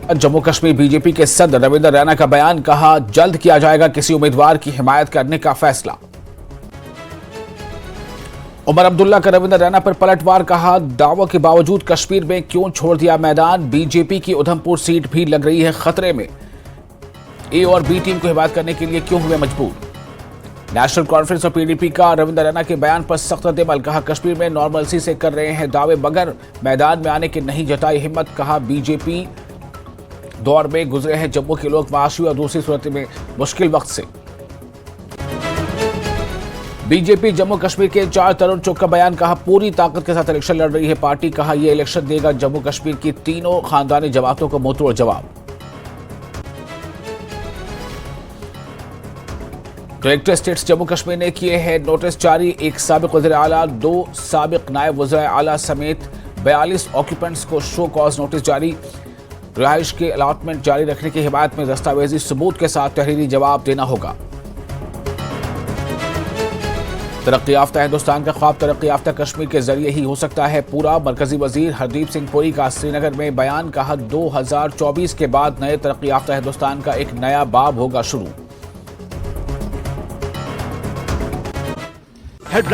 Jammu Kashmir BJP के सदर रविंद्र रैना का बयान, कहा जल्द किया जाएगा किसी उम्मीदवार की हिमायत करने का फैसला। उमर अब्दुल्ला का रविंद्र रैना पर पलटवार, कहा दावों के बावजूद कश्मीर में क्यों छोड़ दिया मैदान, बीजेपी की उधमपुर सीट भी लग रही है खतरे में, ए और बी टीम को हिमायत करने के लिए क्यों हुए मजबूर। नेशनल कॉन्फ्रेंस और पीडीपी का रविंद्र रैना के बयान पर सख्त रद्द-ए-अमल, कहा कश्मीर में नॉर्मलसी से कर रहे हैं दावे मगर मैदान में आने की नहीं जताई हिम्मत, कहा बीजेपी दौर में गुजरे हैं जम्मू के लोग माशी और दूसरी सूरत में मुश्किल वक्त से। बीजेपी जम्मू कश्मीर के इंचार्ज तरुण चुग का बयान, कहा पूरी ताकत के साथ इलेक्शन लड़ रही है पार्टी, कहा यह इलेक्शन देगा जम्मू कश्मीर की तीनों खानदानी जमातों को मुंहतोड़ जवाब। कलेक्टर स्टेट्स जम्मू कश्मीर ने किए हैं नोटिस जारी, एक साबिक वज़ीर आला, 2 साबिक नायब वज़ीर आला समेत 42 ऑक्यूपेंट्स को शो कॉज नोटिस जारी। रिहाइश के अलॉटमेंट जारी रखने की हिमायत में दस्तावेजी सबूत के साथ तहरीरी जवाब देना होगा। तरक्की याफ्ता हिंदुस्तान का ख्वाब तरक्की याफ्ता कश्मीर के जरिए ही हो सकता है पूरा, मरकजी वजीर हरदीप सिंह पुरी का श्रीनगर में बयान, कहा 2024 के बाद नए तरक्की याफ्ता हिंदुस्तान का एक नया बाब होगा शुरू।